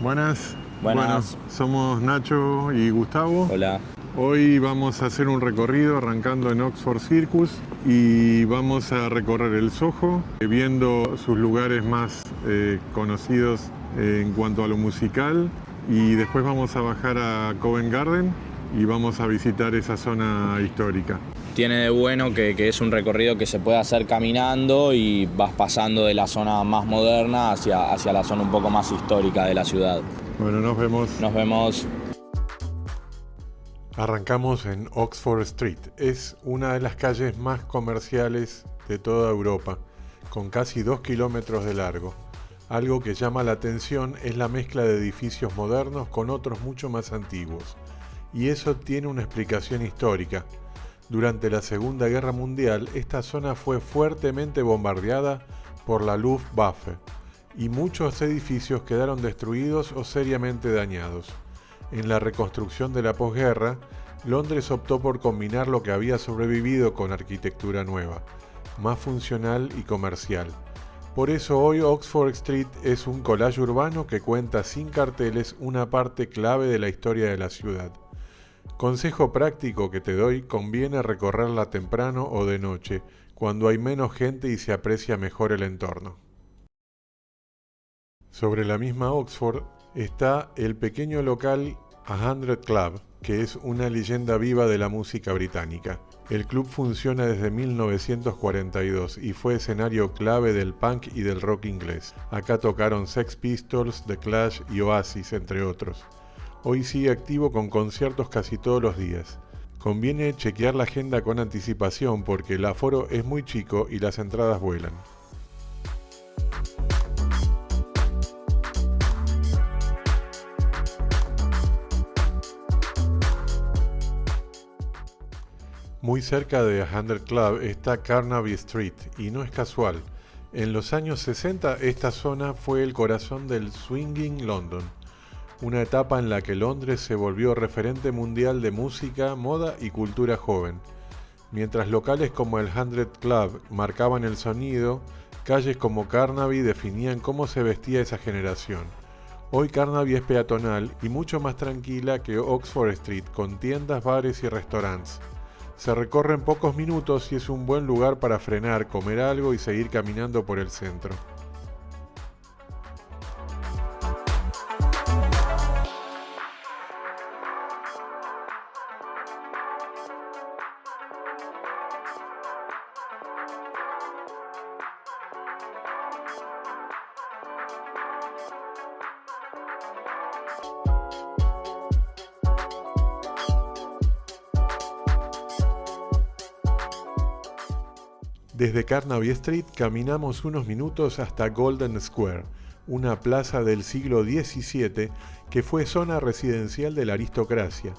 Buenas. Buenas. Bueno, somos Nacho y Gustavo. Hola. Hoy vamos a hacer un recorrido arrancando en Oxford Circus y vamos a recorrer el Soho, viendo sus lugares más conocidos en cuanto a lo musical, y después vamos a bajar a Covent Garden y vamos a visitar esa zona histórica. Tiene de bueno que es un recorrido que se puede hacer caminando y vas pasando de la zona más moderna hacia la zona un poco más histórica de la ciudad. Bueno, nos vemos. Nos vemos. Arrancamos en Oxford Street. Es una de las calles más comerciales de toda Europa, con casi 2 kilómetros de largo. Algo que llama la atención es la mezcla de edificios modernos con otros mucho más antiguos. Y eso tiene una explicación histórica. Durante la Segunda Guerra Mundial, esta zona fue fuertemente bombardeada por la Luftwaffe y muchos edificios quedaron destruidos o seriamente dañados. En la reconstrucción de la posguerra, Londres optó por combinar lo que había sobrevivido con arquitectura nueva, más funcional y comercial. Por eso hoy Oxford Street es un collage urbano que cuenta sin carteles una parte clave de la historia de la ciudad. Consejo práctico que te doy: conviene recorrerla temprano o de noche, cuando hay menos gente y se aprecia mejor el entorno. Sobre la misma Oxford está el pequeño local 100 Club, que es una leyenda viva de la música británica. El club funciona desde 1942 y fue escenario clave del punk y del rock inglés. Acá tocaron Sex Pistols, The Clash y Oasis, entre otros. Hoy sigue activo con conciertos casi todos los días. Conviene chequear la agenda con anticipación porque el aforo es muy chico y las entradas vuelan. Muy cerca de 100 Club está Carnaby Street, y no es casual. En los años 60 esta zona fue el corazón del Swinging London, una etapa en la que Londres se volvió referente mundial de música, moda y cultura joven. Mientras locales como el 100 Club marcaban el sonido, calles como Carnaby definían cómo se vestía esa generación. Hoy Carnaby es peatonal y mucho más tranquila que Oxford Street, con tiendas, bares y restaurantes. Se recorre en pocos minutos y es un buen lugar para frenar, comer algo y seguir caminando por el centro. Desde Carnaby Street caminamos unos minutos hasta Golden Square, una plaza del siglo XVII que fue zona residencial de la aristocracia.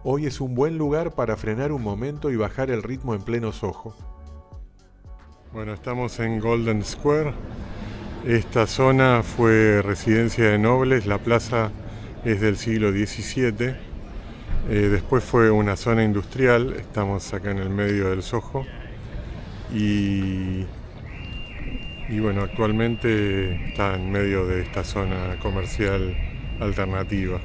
Hoy es un buen lugar para frenar un momento y bajar el ritmo en pleno Soho. Bueno, estamos en Golden Square. Esta zona fue residencia de nobles, la plaza es del siglo XVII. Después fue una zona industrial, estamos acá en el medio del Soho. Y bueno, actualmente está en medio de esta zona comercial alternativa.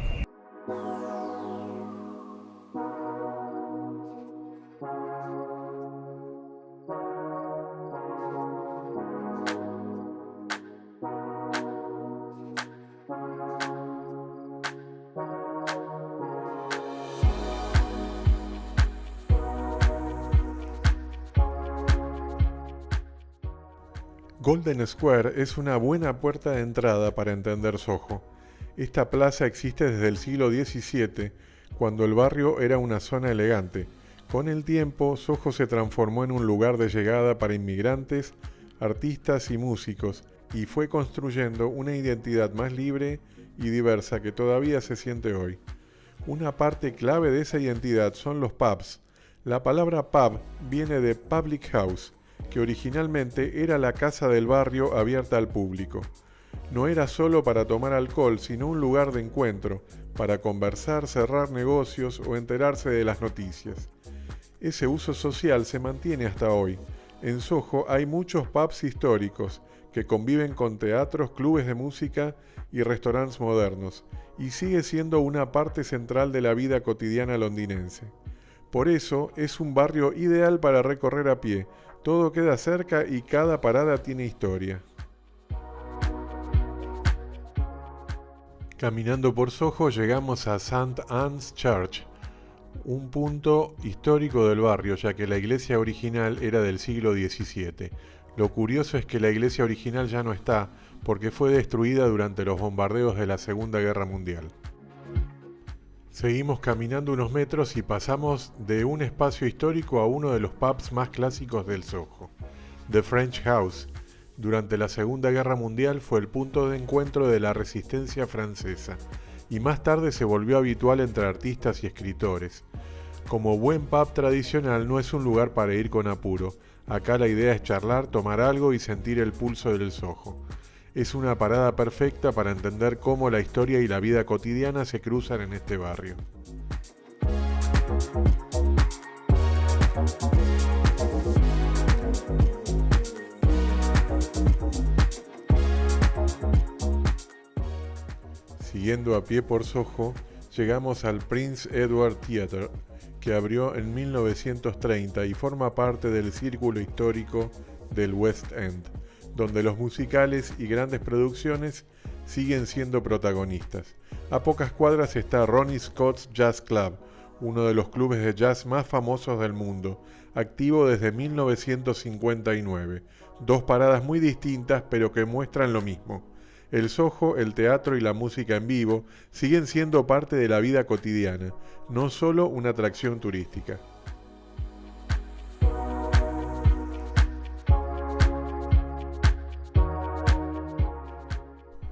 Golden Square es una buena puerta de entrada para entender Soho. Esta plaza existe desde el siglo XVII, cuando el barrio era una zona elegante. Con el tiempo, Soho se transformó en un lugar de llegada para inmigrantes, artistas y músicos, y fue construyendo una identidad más libre y diversa que todavía se siente hoy. Una parte clave de esa identidad son los pubs. La palabra pub viene de public house, que originalmente era la casa del barrio abierta al público. No era solo para tomar alcohol, sino un lugar de encuentro, para conversar, cerrar negocios o enterarse de las noticias. Ese uso social se mantiene hasta hoy. En Soho hay muchos pubs históricos que conviven con teatros, clubes de música y restaurantes modernos, y sigue siendo una parte central de la vida cotidiana londinense. Por eso es un barrio ideal para recorrer a pie, todo queda cerca y cada parada tiene historia. Caminando por Soho llegamos a St. Anne's Church, un punto histórico del barrio, ya que la iglesia original era del siglo XVII. Lo curioso es que la iglesia original ya no está, porque fue destruida durante los bombardeos de la Segunda Guerra Mundial. Seguimos caminando unos metros y pasamos de un espacio histórico a uno de los pubs más clásicos del Soho, The French House. Durante la Segunda Guerra Mundial fue el punto de encuentro de la resistencia francesa, y más tarde se volvió habitual entre artistas y escritores. Como buen pub tradicional, no es un lugar para ir con apuro. Acá la idea es charlar, tomar algo y sentir el pulso del Soho. Es una parada perfecta para entender cómo la historia y la vida cotidiana se cruzan en este barrio. Siguiendo a pie por Soho, llegamos al Prince Edward Theatre, que abrió en 1930 y forma parte del círculo histórico del West End, donde los musicales y grandes producciones siguen siendo protagonistas. A pocas cuadras está Ronnie Scott's Jazz Club, uno de los clubes de jazz más famosos del mundo, activo desde 1959. Dos paradas muy distintas pero que muestran lo mismo. El Soho, el teatro y la música en vivo siguen siendo parte de la vida cotidiana, no solo una atracción turística.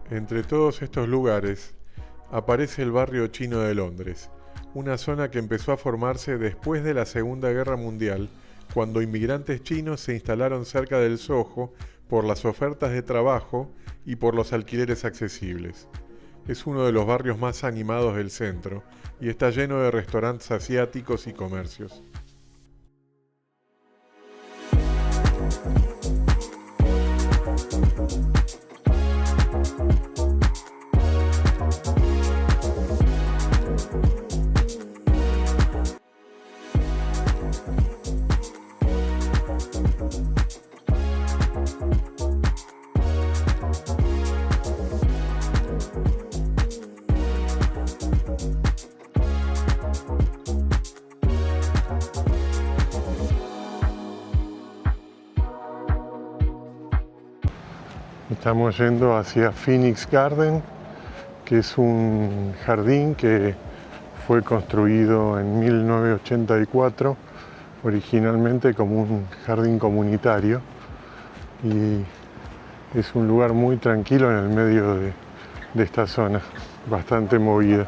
Entre todos estos lugares aparece el barrio chino de Londres, una zona que empezó a formarse después de la Segunda Guerra Mundial, cuando inmigrantes chinos se instalaron cerca del Soho por las ofertas de trabajo y por los alquileres accesibles. Es uno de los barrios más animados del centro y está lleno de restaurantes asiáticos y comercios. Estamos yendo hacia Phoenix Garden, que es un jardín que fue construido en 1984, originalmente como un jardín comunitario, y es un lugar muy tranquilo en el medio de esta zona, bastante movida.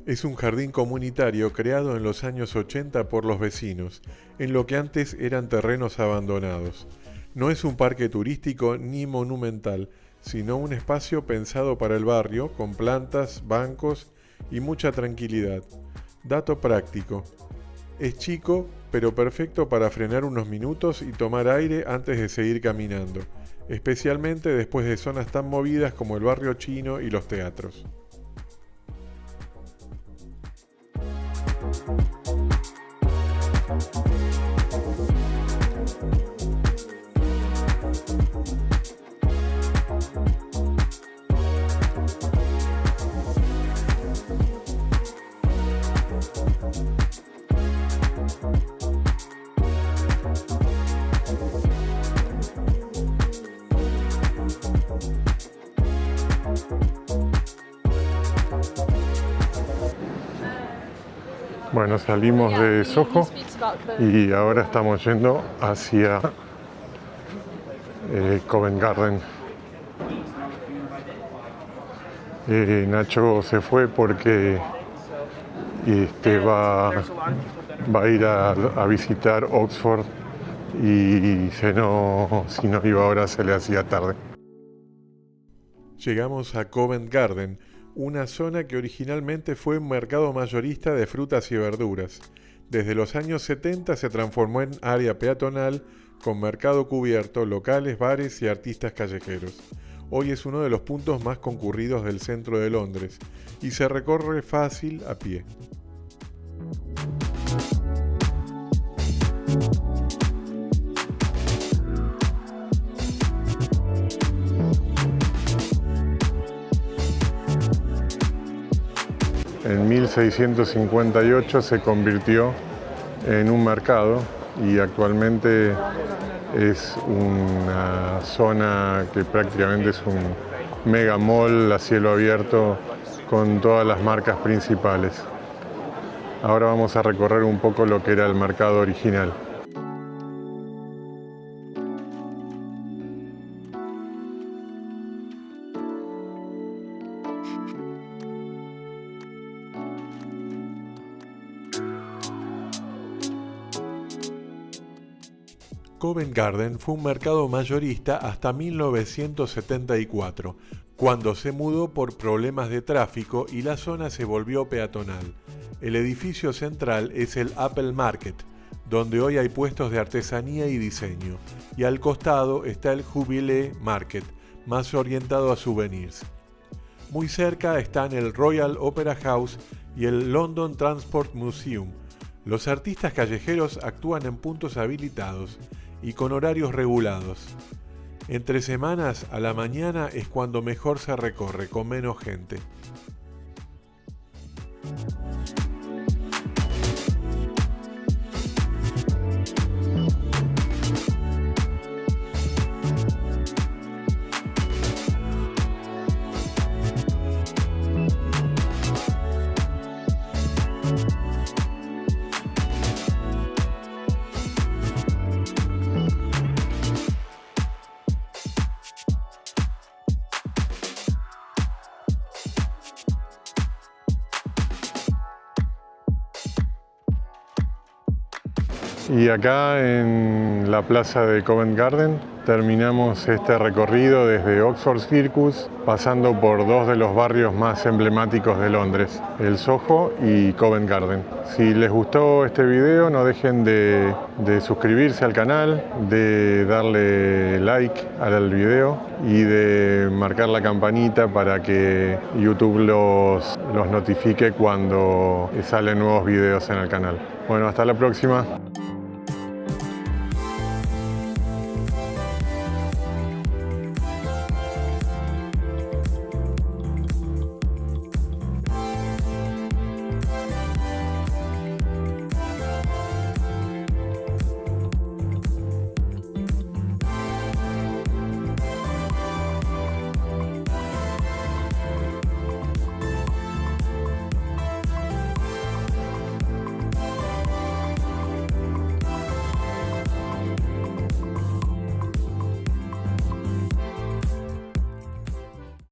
Es un jardín comunitario creado en los años 80 por los vecinos, en lo que antes eran terrenos abandonados. No es un parque turístico ni monumental, sino un espacio pensado para el barrio, con plantas, bancos y mucha tranquilidad. Dato práctico: es chico, pero perfecto para frenar unos minutos y tomar aire antes de seguir caminando, especialmente después de zonas tan movidas como el barrio chino y los teatros. Bueno, salimos de Soho y ahora estamos yendo hacia Covent Garden. Nacho se fue porque va a ir a visitar Oxford y si no iba ahora se le hacía tarde. Llegamos a Covent Garden, una zona que originalmente fue un mercado mayorista de frutas y verduras. Desde los años 70 se transformó en área peatonal con mercado cubierto, locales, bares y artistas callejeros. Hoy es uno de los puntos más concurridos del centro de Londres y se recorre fácil a pie. En 1658 se convirtió en un mercado y actualmente es una zona que prácticamente es un mega mall a cielo abierto con todas las marcas principales. Ahora vamos a recorrer un poco lo que era el mercado original. Covent Garden fue un mercado mayorista hasta 1974, cuando se mudó por problemas de tráfico y la zona se volvió peatonal. El edificio central es el Apple Market, donde hoy hay puestos de artesanía y diseño, y al costado está el Jubilee Market, más orientado a souvenirs. Muy cerca están el Royal Opera House y el London Transport Museum. Los artistas callejeros actúan en puntos habilitados y con horarios regulados. Entre semanas a la mañana es cuando mejor se recorre, con menos gente. Y acá en la plaza de Covent Garden terminamos este recorrido desde Oxford Circus, pasando por dos de los barrios más emblemáticos de Londres, el Soho y Covent Garden. Si les gustó este video, no dejen de suscribirse al canal, de darle like al video y de marcar la campanita para que YouTube los notifique cuando salen nuevos videos en el canal. Bueno, hasta la próxima.